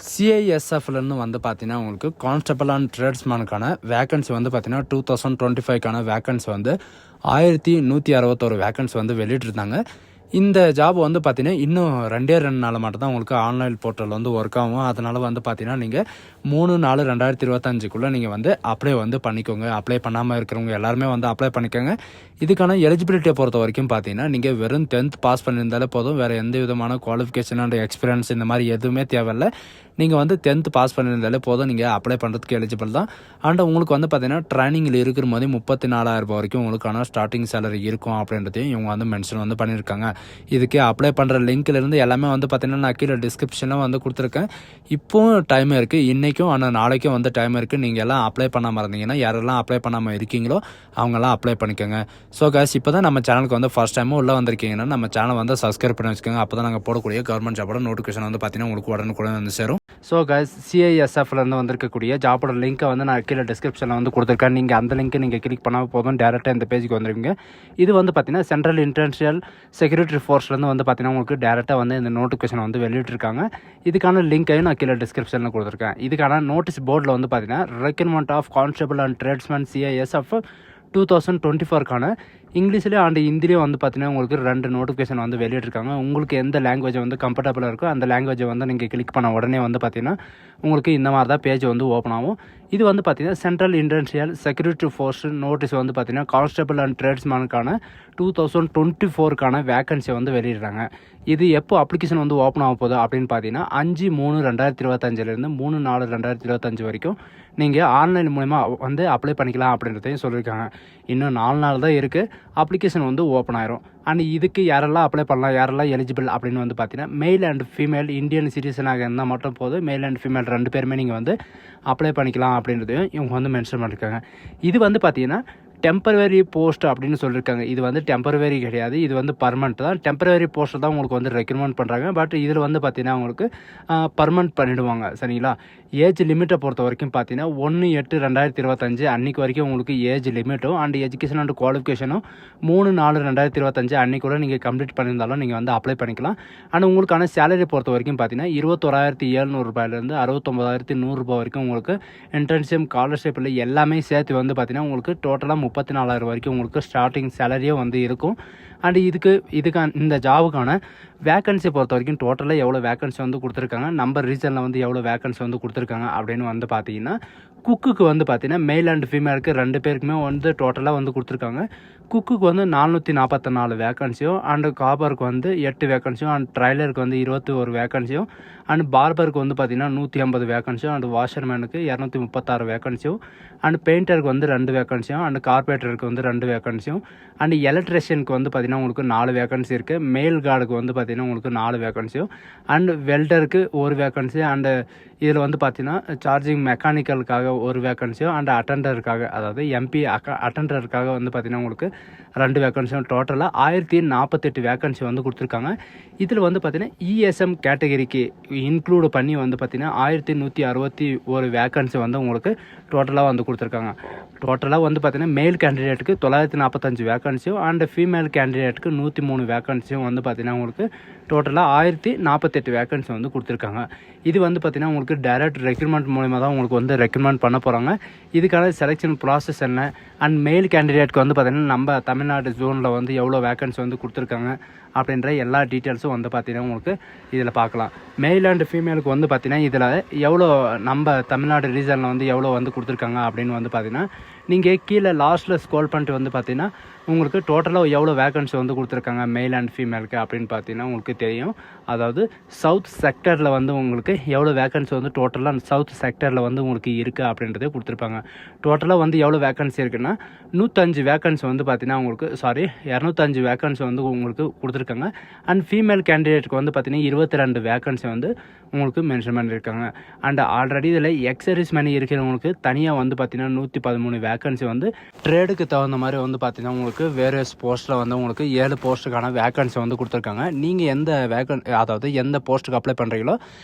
சிஐஎஸ்எஃப்லேருந்து வந்து பார்த்தீங்கன்னா உங்களுக்கு கான்ஸ்டபிள் அண்ட் ட்ரேட்ஸ்மேனுக்கான வேக்கன்சி வந்து பார்த்தீங்கன்னா 2025க்கான வேக்கன்சி வந்து 1161 வேக்கன்சி வந்து வெளியிட்டிருந்தாங்க. இந்த ஜாப் வந்து பார்த்தீங்கன்னா இன்னும் 2 நாள் மட்டும் தான் உங்களுக்கு ஆன்லைன் போர்ட்டல் வந்து ஒர்க் ஆகும். அதனால் வந்து பார்த்தீங்கன்னா நீங்கள் 3/4/2025க்குள்ளே நீங்கள் வந்து அப்ளை வந்து பண்ணிக்கோங்க. அப்ளை பண்ணாமல் இருக்கிறவங்க எல்லாருமே வந்து அப்ளை பண்ணிக்கோங்க. இதுக்கான எலிஜிபிலிட்டியை பொறுத்த வரைக்கும் பார்த்தீங்கன்னா நீங்கள் வெறும் 10th பாஸ் பண்ணியிருந்தாலே போதும். வேறு எந்த விதமான குவாலிஃபிகேஷன் அண்ட் எக்ஸ்பீரியன்ஸ் இந்த மாதிரி எதுவுமே தேவையில்லை. நீங்கள் வந்து 10th பாஸ் பண்ணியிருந்தாலே போதும், நீங்கள் அப்ளை பண்ணுறதுக்கு எலிஜிபிள் தான். அண்ட் உங்களுக்கு வந்து பார்த்தீங்கன்னா ட்ரைனிங்கில் இருக்கிற மாதிரி 34,000 வரைக்கும் உங்களுக்கான ஸ்டார்டிங் சேலரி இருக்கும் அப்படின்றதையும் இவங்க வந்து மென்ஷன் வந்து பண்ணியிருக்காங்க. இதுக்கு அப்ளை பண்ணுற லிங்க்லேருந்து எல்லாமே வந்து பார்த்தீங்கன்னா நான் கீழே டிஸ்கிரிப்ஷனில் வந்து கொடுத்துருக்கேன். இப்போவும் டைம் இருக்குது, இன்றைக்கும் ஆனால் நாளைக்கும் வந்து டைம் இருக்குது. நீங்கள் எல்லாம் அப்ளை பண்ணாமல் இருந்தீங்கன்னா யாரெல்லாம் அப்ளை பண்ணாமல் இருக்கீங்களோ அவங்கெல்லாம் அப்ளை பண்ணிக்கோங்க. ஸோ கேஸ் இப்போ தான் நம்ம சேனலுக்கு வந்து ஃபஸ்ட் டைமும் உள்ளே வந்திருக்கீங்கன்னா நம்ம சேனல் வந்து சப்ஸ்கிரைப் பண்ணி வச்சுக்கோங்க. அப்போ தான் நாங்கள் போடக்கூடிய கவர்மெண்ட் ஜாபோட நோட்டிஃபிகேஷன் வந்து பார்த்தீங்கன்னா உங்களுக்கு உடனுக்குடன் வந்து சேரும். ஸோ கைஸ் சிஐஎஸ்எஃப்லேருந்து வந்திருக்கக்கூடிய ஜாபோட லிங்க்கை வந்து நான் கீழே டிஸ்கிரிப்ஷனில் வந்து கொடுத்துருக்கேன். நீங்கள் அந்த லிங்க்கை நீங்கள் கிளிக் பண்ணால் போதும், டேரெக்டாக இந்த பேஜுக்கு வந்துருவீங்க. இது வந்து பார்த்தீங்கன்னா சென்ட்ரல் இன்டர்நேஷனல் செக்யூரிட்டி ஃபோர்ஸ்லேருந்து வந்து பார்த்தீங்கன்னா உங்களுக்கு டேரெக்டாக வந்து இந்த நோட்டிஃபிகேஷன் வந்து வெளியிட்டிருக்காங்க. இதுக்கான லிங்க்கையும் நான் கீழே டிஸ்கிரிப்ஷனில் கொடுத்துருக்கேன். இதுக்கான நோட்டீஸ் போர்டில் வந்து பார்த்தீங்கன்னா recruitment of constable and tradesman CISF 2024க்கான இங்கிலீஷ்லேயும் அண்ட் ஹிந்திலையும் வந்து பார்த்தீங்கன்னா உங்களுக்கு 2 நோட்டிஃபிகேஷன் வந்து வெளியிட்டிருக்காங்க. உங்களுக்கு எந்த லாங்குவேஜ் வந்து கம்ஃபர்டபுளாக இருக்கோ அந்த லாங்குவேஜை வந்து நீங்கள் கிளிக் பண்ண உடனே வந்து பார்த்தீங்கன்னா உங்களுக்கு இந்த மாதிரி தான் பேஜ் வந்து ஓப்பன் ஆகும். இது வந்து பார்த்தீங்கன்னா central international security force notice வந்து பார்த்தீங்கன்னா கான்ஸ்டபிள் அண்ட் ட்ரேட்ஸ்மேனுக்கான 2024க்கான வேக்கன்சி வந்து வெளியிடுறாங்க. இது எப்போ அப்ளிகேஷன் வந்து ஓப்பன் ஆக போகுது அப்படின்னு பார்த்தீங்கன்னா 5/3/2025 4/4/2025 வரைக்கும் நீங்கள் ஆன்லைன் மூலிமா வந்து அப்ளை பண்ணிக்கலாம் அப்படின்றதையும் சொல்லியிருக்காங்க. இன்னும் 4 நாள் தான் இருக்குது, அப்ளிகேஷன் வந்து ஓப்பன் ஆயிரும். அண்ட் இதுக்கு யாரெல்லாம் அப்ளை பண்ணலாம், யாரெல்லாம் எலிஜிபிள் அப்படின்னு வந்து பார்த்தீங்கன்னா மெயில் அண்ட் ஃபீமேல் இந்தியன் சிட்டிசனாக இருந்தால் மட்டும் போதும். மெயில் அண்ட் ஃபீமேல் 2 பேருமே நீங்கள் வந்து அப்ளை பண்ணிக்கலாம் அப்படின்றதையும் இவங்க வந்து மென்ஷன் பண்ணியிருக்காங்க. இது வந்து பார்த்தீங்கன்னா டெம்பரவரி போஸ்ட் அப்படின்னு சொல்லியிருக்காங்க. இது வந்து டெம்பரவரி கிடையாது, இது வந்து பர்மனெண்ட் தான். டெம்பரவரி போஸ்ட்டு தான் உங்களுக்கு வந்து ரெக்ரூட்மெண்ட் பண்ணுறாங்க. பட் இதில் வந்து பார்த்தீங்கன்னா உங்களுக்கு பர்மனெண்ட் பண்ணிவிடுவாங்க. சரிங்களா? ஏஜ் லிமிட்டை பொறுத்த வரைக்கும் பார்த்தீங்கன்னா 1/8/2025 அன்றைக்கி வரைக்கும் உங்களுக்கு ஏஜ் லிமிட்டும் அண்ட் எஜுகேஷன் அண்ட் குவாலிஃபிகேஷனும் 3/4/2025 அன்றைக்கூட நீங்கள் கம்ப்ளீட் பண்ணியிருந்தாலும் நீங்கள் வந்து அப்ளை பண்ணிக்கலாம். அண்ட் உங்களுக்கான சேலரி பொறுத்த வரைக்கும் பார்த்தீங்கன்னா 21,700 ரூபாயிலேருந்து 69,100 வரைக்கும் உங்களுக்கு இன்டர்ன்ஷிப் ஸ்காலர்ஷிப்பில் எல்லாமே சேர்த்து வந்து பார்த்தீங்கன்னா உங்களுக்கு டோட்டலாக 34,000 வரைக்கும் உங்களுக்கு ஸ்டார்டிங் சேலரியே வந்து இருக்கும். அண்ட் இதுக்கான இந்த ஜாபுக்கான வேக்கன்சி பொறுத்த வரைக்கும் டோட்டலாக எவ்வளோ வேக்கன்சி வந்து கொடுத்துருக்காங்க, நம்ம ரீசனில் வந்து எவ்வளோ வேக்கன்சி வந்து கொடுத்துருக்காங்க அப்படின்னு வந்து பார்த்தீங்கன்னா குக்குக்கு வந்து பார்த்தீங்கன்னா மேல் அண்ட் ஃபீமேலுக்கு 2 பேருக்குமே வந்து டோட்டலாக வந்து கொடுத்துருக்காங்க. குக்குக்கு வந்து 444 வேக்கன்சியும் அண்டு காப்பருக்கு வந்து 8 வேக்கன்சியும் அண்ட் ட்ரைலருக்கு வந்து 21 வேக்கன்சியும் அண்ட் பார்பருக்கு வந்து பார்த்திங்கன்னா 150 வேக்கன்சியும் அண்ட் வாஷர்மேனுக்கு 236 வேக்கன்சியும் அண்ட் பெயிண்டருக்கு வந்து 2 வேக்கன்சியும் அண்ட் கார்பரேட்டருக்கு வந்து 2 வேக்கன்சியும் அண்ட் எலக்ட்ரிஷியனுக்கு வந்து பார்த்திங்கன்னா உங்களுக்கு 4 வேக்கன்சி இருக்குது. மெயில் கார்டுக்கு வந்து பார்த்திங்கன்னா உங்களுக்கு 4 வேக்கன்சியும் அண்ட் வெல்டருக்கு 1 வேக்கன்சி அண்டு இதில் வந்து பார்த்திங்கன்னா சார்ஜிங் மெக்கானிக்கலுக்காக 1 வேக்கன்சியும் அண்ட் அட்டெண்டருக்காக அதாவது எம்பி அட்டெண்டருக்காக வந்து பார்த்திங்கன்னா உங்களுக்கு 2 வேக்கன்சியும் டோட்டலாக 1048 வேக்கன்சி வந்து கொடுத்துருக்காங்க. இதில் வந்து பார்த்திங்கன்னா இஎஸ்எம் கேட்டகரிக்கு இன்க்ளூடு பண்ணி வந்து பார்த்திங்கன்னா 1161 வேக்கன்சி வந்து உங்களுக்கு டோட்டலாக வந்து கொடுத்துருக்காங்க. டோட்டலாக வந்து பார்த்திங்கன்னா மேல் கேண்டிடேட்டுக்கு 945 வேக்கன்சியும் அண்ட் ஃபீமேல் கேண்டிடேட்டுக்கு 103 வேக்கன்சியும் வந்து பார்த்திங்கன்னா உங்களுக்கு டோட்டலாக 1048 வேக்கன்சி வந்து கொடுத்துருக்காங்க. இது வந்து பார்த்திங்கன்னா உங்களுக்கு டைரக்ட் ரெக்ரூட்மெண்ட் மூலிமா தான் உங்களுக்கு வந்து ரெக்ரூட்மெண்ட் பண்ண போகிறாங்க. இதுக்கான செலெக்ஷன் ப்ராசஸ் என்ன அண்ட் மெயில் கேண்டிடேட்க்கு வந்து பார்த்திங்கன்னா நம்ம தமிழ்நாடு ஜோனில் வந்து எவ்வளோ வேக்கன்சி வந்து கொடுத்துருக்காங்க அப்படின்ற எல்லா டீட்டெயில்ஸும் வந்து பார்த்திங்கன்னா உங்களுக்கு இதில் பார்க்கலாம். மேல் அண்ட் ஃபீமேலுக்கு வந்து பார்த்திங்கன்னா இதில் எவ்வளோ நம்ம தமிழ்நாடு ரீஜனில் வந்து எவ்வளோ வந்து கொடுத்துருக்காங்க அப்படின்னு வந்து பார்த்திங்கன்னா நீங்கள் கீழே லாஸ்ட்டில் ஸ்க்ரோல் பண்ணிட்டு வந்து பார்த்திங்கன்னா உங்களுக்கு டோட்டலாக எவ்வளோ வேக்கன்சி வந்து கொடுத்துருக்காங்க மேல் அண்ட் ஃபீமேலுக்கு அப்படின்னு பார்த்தீங்கன்னா உங்களுக்கு தெரியும். அதாவது சவுத் செக்டரில் வந்து உங்களுக்கு எவ்வளோ வேக்கன்சி வந்து டோட்டலாக சவுத் செக்டரில் வந்து உங்களுக்கு இருக்குது அப்படின்றதே கொடுத்துருப்பாங்க. டோட்டலாக வந்து எவ்வளோ வேக்கன்சி இருக்குன்னா 105 வேக்கன்சி வந்து பார்த்தீங்கன்னா உங்களுக்கு 205 வேக்கன்சி வந்து உங்களுக்கு கொடுத்துருக்காங்க. அண்ட் ஃபீமேல் கேண்டிடேட்டுக்கு வந்து பார்த்தீங்கன்னா 22 வேக்கன்சி வந்து உங்களுக்கு மென்ஷன் பண்ணியிருக்காங்க. அண்ட் ஆல்ரெடி இதில் எக்ஸர்வீஸ் மணி இருக்கிறவங்களுக்கு தனியாக வந்து பார்த்தீங்கன்னா 113 வேக்கன்சி வந்து ட்ரேடுக்கு தகுந்த மாதிரி வந்து பார்த்தீங்கன்னா உங்களுக்கு வேரியஸ் போஸ்ட்டில் வந்து உங்களுக்கு 7 போஸ்ட்டுக்கான வேக்கன்சி வந்து கொடுத்துருக்காங்க. நீங்கள் அதாவது எந்த போஸ்ட்டுக்கு அப்ளை பண்ணுறீங்களோ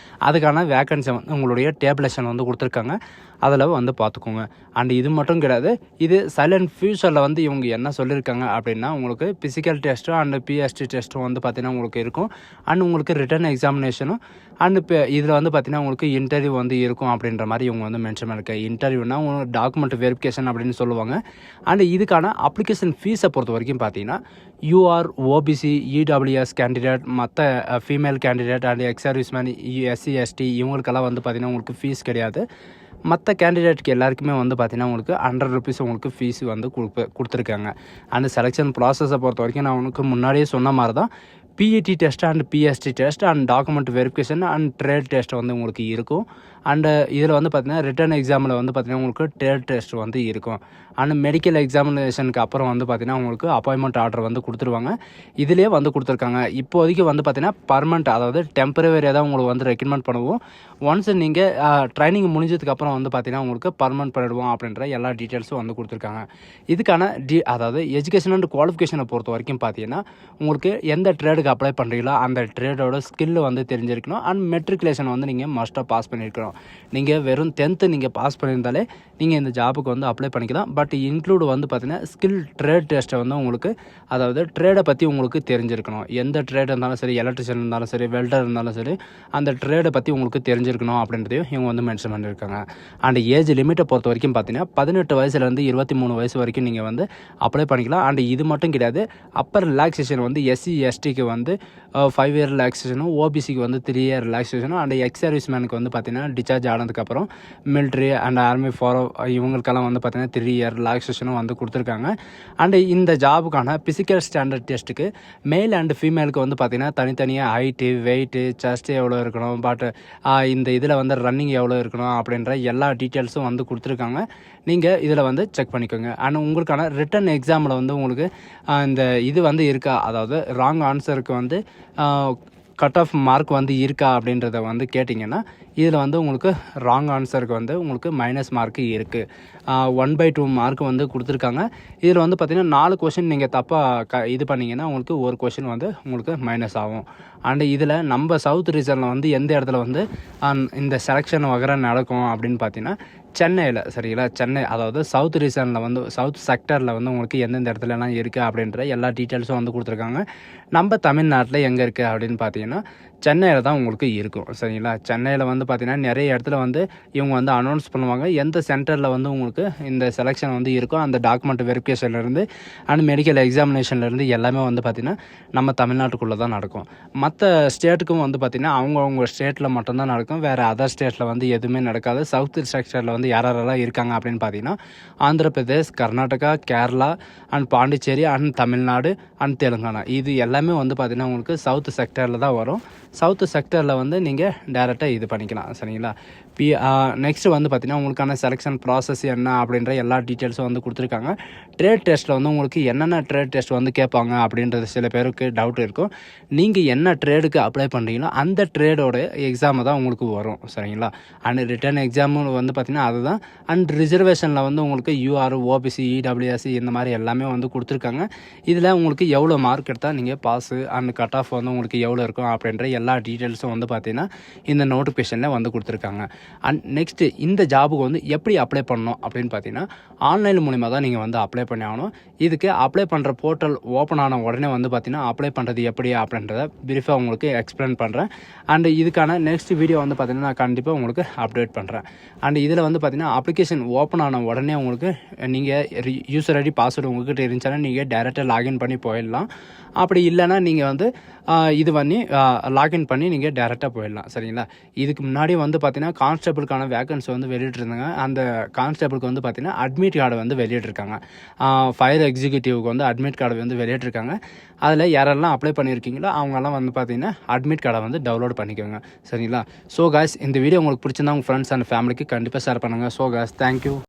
அதுக்கான வேக்கன்சி வந்து உங்களுடைய டேபிளேஷன் வந்து கொடுத்துருக்காங்க. அதில் வந்து பார்த்துக்கோங்க. அண்ட் இது மட்டும் கிடையாது, இது சைலண்ட் ஃபியூச்சரில் வந்து இவங்க என்ன சொல்லியிருக்காங்க அப்படின்னா உங்களுக்கு ஃபிசிக்கல் டெஸ்ட்டும் அண்ட் பிஎஸ்டி டெஸ்ட்டும் வந்து பார்த்திங்கன்னா உங்களுக்கு இருக்கும். அண்ட் உங்களுக்கு ரிட்டன் எக்ஸாமினேஷனும் அண்ட் இப்போ இதில் வந்து பார்த்தீங்கன்னா உங்களுக்கு இன்டர்வியூ வந்து இருக்கும் அப்படின்ற மாதிரி இவங்க வந்து மென்ஷன் பண்ணியிருக்காங்க. இன்டர்வியூனா உங்களுக்கு டாக்குமெண்ட் வெரிஃபிகேஷன் அப்படின்னு சொல்லுவாங்க. அண்ட் இதுக்கான அப்ளிகேஷன் ஃபீஸை பொறுத்த வரைக்கும் பார்த்தீங்கன்னா யூஆர், ஓபிசி, இடபிள்யூஎஸ் கேண்டிடேட், மற்ற female candidate and ex serviceman, SC, ST இவங்களுக்கெல்லாம் வந்து பார்த்திங்கன்னா உங்களுக்கு ஃபீஸ் கிடையாது. மற்ற கேண்டிடேட்டுக்கு எல்லாருக்குமே வந்து பார்த்திங்கன்னா உங்களுக்கு ₹100 உங்களுக்கு ஃபீஸ் வந்து கொடுத்துருக்காங்க. அண்ட் செலெக்ஷன் ப்ராசஸை பொறுத்த வரைக்கும் நான் உனக்கு முன்னாடியே சொன்ன மாதிரி தான் PET test and PST test and document verification and trade test வந்து உங்களுக்கு இருக்கும். அண்டு இதில் வந்து பார்த்திங்கன்னா ரிட்டன் எக்ஸாமில் வந்து பார்த்திங்கன்னா உங்களுக்கு ட்ரேட் டெஸ்ட் வந்து இருக்கும். அண்ட் மெடிக்கல் எக்ஸாமினேஷனுக்கு அப்புறம் வந்து பார்த்திங்கன்னா உங்களுக்கு அப்பாயின்மெண்ட் ஆர்டர் வந்து கொடுத்துருவாங்க. இதிலே வந்து கொடுத்துருக்காங்க. இப்போதைக்கு வந்து பார்த்திங்கன்னா பர்மனெண்ட், அதாவது டெம்பரவரியாக தான் உங்களுக்கு வந்து ரெக்கமெண்ட் பண்ணுவோம். ஒன்ஸ் நீங்கள் ட்ரைனிங் முடிஞ்சதுக்கப்புறம் வந்து பார்த்திங்கன்னா உங்களுக்கு பர்மனெண்ட் பண்ணிடுவோம் அப்படின்ற எல்லா டீட்டெயில்ஸும் வந்து கொடுத்துருக்காங்க. இதுக்கான அதாவது எஜுகேஷன் அண்ட் குவாலிஃபிகேஷனை பொறுத்த வரைக்கும் பார்த்தீங்கன்னா உங்களுக்கு எந்த ட்ரேடுக்கு அப்ளை பண்ணுறீங்களோ அந்த ட்ரேடோட ஸ்கில் வந்து தெரிஞ்சிருக்கணும். அண்ட் மெட்ரிகுலேஷன் வந்து நீங்கள் மஸ்ட்டாக பாஸ் பண்ணியிருக்கணும். நீங்கள் வெறும் 10th நீங்கள் பாஸ் பண்ணியிருந்தாலே நீங்கள் இந்த ஜாபுக்கு வந்து அப்ளை பண்ணிக்கலாம். பட் இன்க்ளூட் வந்து பார்த்தீங்கன்னா ஸ்கில் ட்ரேட் டெஸ்ட்டை வந்து உங்களுக்கு, அதாவது ட்ரேடை பற்றி உங்களுக்கு தெரிஞ்சிருக்கணும். எந்த ட்ரேட் இருந்தாலும் சரி, எலக்ட்ரிஷியன் இருந்தாலும் சரி, வெல்டர் இருந்தாலும் சரி, அந்த ட்ரேடை பற்றி உங்களுக்கு தெரிஞ்சிருக்கணும் அப்படின்றதையும் இவங்க வந்து மென்ஷன் பண்ணியிருக்காங்க. அண்ட் ஏஜ் லிமிட்டை பொறுத்த வரைக்கும் பார்த்தீங்கன்னா 18 வயசுலேருந்து 23 வயசு வரைக்கும் நீங்கள் வந்து அப்ளை பண்ணிக்கலாம். அண்ட் இது மட்டும் கிடையாது, அப்பர் ரிலாக்ஸேஷன் வந்து எஸ்சி, எஸ்டிக்கு வந்து 5 இயர் ரிலாக்ஸேஷனும், ஓபிசிக்கு வந்து 3 இயர் ரிலாக்ஸேஷனும், அண்ட் எக்ஸ் சர்வீஸ்மேனுக்கு வந்து பார்த்தீங்கன்னா டிஸ்சார்ஜ் ஆனதுக்கப்புறம் மிலிட்ரி அண்ட் ஆர்மி இவங்களுக்கெல்லாம் வந்து பார்த்தீங்கன்னா 3 இயர் ரிலாக்ஸேஷனும் வந்து கொடுத்துருக்காங்க. அண்டு இந்த ஜாபுக்கான ஃபிசிக்கல் ஸ்டாண்டர்ட் டெஸ்ட்டுக்கு மேல் அண்ட் ஃபீமேலுக்கு வந்து பார்த்திங்கன்னா தனித்தனியாக ஹைட்டு, வெயிட்டு, செஸ்ட்டு எவ்வளோ இருக்கணும், பட் இந்த இதில் வந்து ரன்னிங் எவ்வளோ இருக்கணும் அப்படின்ற எல்லா டீட்டெயில்ஸும் வந்து கொடுத்துருக்காங்க. நீங்கள் இதில் வந்து செக் பண்ணிக்கோங்க. அண்ட் உங்களுக்கான ரிட்டன் எக்ஸாமில் வந்து உங்களுக்கு இந்த இது வந்து இருக்கா, அதாவது ராங் ஆன்சருக்கு வந்து கட் ஆஃப் மார்க் வந்து இருக்கா அப்படின்றத வந்து கேட்டிங்கன்னா இதில் வந்து உங்களுக்கு ராங் ஆன்சருக்கு வந்து உங்களுக்கு மைனஸ் மார்க்கு இருக்குது. 1/2 மார்க் வந்து கொடுத்துருக்காங்க. இதில் வந்து பார்த்திங்கன்னா 4 கொஷின் நீங்கள் தப்பாக இது பண்ணிங்கன்னா உங்களுக்கு ஒரு கொஷின் வந்து உங்களுக்கு மைனஸ் ஆகும். அண்டு இதில் நம்ம சவுத் ரீஜனில் வந்து எந்த இடத்துல வந்து இந்த செலெக்ஷன் வகர நடக்கும் அப்படின்னு பார்த்தீங்கன்னா சென்னையில், சரிங்களா? சென்னை, அதாவது சவுத் ரீஜனில் வந்து சவுத் செக்டரில் வந்து உங்களுக்கு எந்தெந்த இடத்துலலாம் இருக்குது அப்படின்ற எல்லா டீட்டெயில்ஸும் வந்து கொடுத்துருக்காங்க. நம்ம தமிழ்நாட்டில் எங்கே இருக்குது அப்படின்னு பார்த்தீங்கன்னா சென்னையில் தான் உங்களுக்கு இருக்கும், சரிங்களா? சென்னையில் வந்து பார்த்திங்கன்னா நிறைய இடத்துல வந்து இவங்க வந்து அனௌன்ஸ் பண்ணுவாங்க எந்த சென்டரில் வந்து உங்களுக்கு இந்த செலெக்ஷன் வந்து இருக்கும். அந்த டாக்குமெண்ட் வெரிஃபிகேஷன்லேருந்து அண்ட் மெடிக்கல் எக்ஸாமினேஷன்லேருந்து எல்லாமே வந்து பார்த்திங்கன்னா நம்ம தமிழ்நாட்டுக்குள்ளே தான் நடக்கும். மற்ற ஸ்டேட்டுக்கும் வந்து பார்த்திங்கன்னா அவங்கவுங்க ஸ்டேட்டில் மட்டும்தான் நடக்கும். வேறு அதர் ஸ்டேட்டில் வந்து எதுவுமே நடக்காது. சவுத் செக்டரில் வந்து யாரெல்லாம் இருக்காங்க அப்படின்னு பார்த்தீங்கன்னா Andhra Pradesh, Karnataka, Kerala and Pondicherry and Tamil Nadu and Telangana, இது எல்லாமே வந்து பார்த்திங்கன்னா உங்களுக்கு சவுத் செக்டரில் தான் வரும். சவுத்து செக்டரில் வந்து நீங்கள் டேரெக்டாக இது பண்ணிக்கலாம், சரிங்களா? நெக்ஸ்ட்டு வந்து பார்த்திங்கன்னா உங்களுக்கான செலெக்ஷன் ப்ராசஸ் என்ன அப்படின்ற எல்லா டீட்டெயில்ஸும் வந்து கொடுத்துருக்காங்க. ட்ரேட் டெஸ்ட்டில் வந்து உங்களுக்கு என்னென்ன ட்ரேட் டெஸ்ட் வந்து கேட்பாங்க அப்படின்றது சில பேருக்கு டவுட் இருக்கும். நீங்கள் என்ன ட்ரேடுக்கு அப்ளை பண்ணுறீங்களோ அந்த ட்ரேடோட எக்ஸாமை தான் உங்களுக்கு வரும், சரிங்களா? அண்ட் ரிட்டன் எக்ஸாமும் வந்து பார்த்திங்கன்னா அதுதான். அண்ட் ரிசர்வேஷனில் வந்து உங்களுக்கு யூஆர், ஓபிசி, இடபிள்யூஎஸ் இந்த மாதிரி எல்லாமே வந்து கொடுத்துருக்காங்க. இதில் உங்களுக்கு எவ்வளோ மார்க் எடுத்தால் நீங்கள் பாஸு அண்ட் கட் ஆஃப் வந்து உங்களுக்கு எவ்வளோ இருக்கும் அப்படின்ற எல்லா டீட்டெயில்ஸும் வந்து பார்த்திங்கன்னா இந்த நோட்டிஃபிகேஷனில் வந்து கொடுத்துருக்காங்க. அண்ட் நெக்ஸ்ட்டு இந்த ஜாபுக்கு வந்து எப்படி அப்ளை பண்ணணும் அப்படின்னு பார்த்தீங்கன்னா ஆன்லைன் மூலிமா தான் நீங்கள் வந்து அப்ளை பண்ணி ஆகணும். இதுக்கு அப்ளை பண்ணுற போர்ட்டல் ஓப்பன் ஆன உடனே வந்து பார்த்திங்கன்னா அப்ளை பண்ணுறது எப்படி அப்படின்றத பிரீஃபாக உங்களுக்கு எக்ஸ்பிளைன் பண்ணுறேன். அண்டு இதுக்கான நெக்ஸ்ட் வீடியோ வந்து பார்த்திங்கன்னா நான் கண்டிப்பாக உங்களுக்கு அப்டேட் பண்ணுறேன். அண்ட் இதில் வந்து பார்த்திங்கன்னா அப்ளிகேஷன் ஓப்பன் ஆன உடனே உங்களுக்கு நீங்கள் யூசர் ஐடி பாஸ்வேர்டு உங்கள்கிட்ட இருந்துச்சுன்னா நீங்கள் டேரெக்டாக லாகின் பண்ணி போயிடலாம். அப்படி இல்லைன்னா நீங்கள் வந்து இது பண்ணி லாகின் பண்ணி நீங்கள் டேரெக்டாக போயிடலாம், சரிங்களா? இதுக்கு முன்னாடி வந்து பார்த்திங்கன்னா கான்ஸ்டபிளுக்கான வேக்கன்சி வந்து வெளியிட்ருந்தாங்க. அந்த கான்ஸ்டபிளுக்கு வந்து பார்த்திங்கன்னா அட்மிட் கார்டு வந்து வெளியிட்ருக்காங்க. ஃபயர் எக்ஸிக்யூட்டிவ்க்கு வந்து அட்மிட் கார்டு வந்து வெளியிட்ருக்காங்க. அதில் யாரெல்லாம் அப்ளை பண்ணியிருக்கீங்களோ அவங்கெல்லாம் வந்து பார்த்திங்கன்னா அட்மிட் கார்டை வந்து டவுன்லோட் பண்ணிக்கோங்க, சரிங்களா? ஸோ காய்ஸ், இந்த வீடியோ உங்களுக்கு பிடிச்சிருந்தா உங்கள் ஃப்ரெண்ட்ஸ் அண்ட் ஃபேமிலிக்கு கண்டிப்பாக ஷேர் பண்ணுங்கள். So guys, thank you.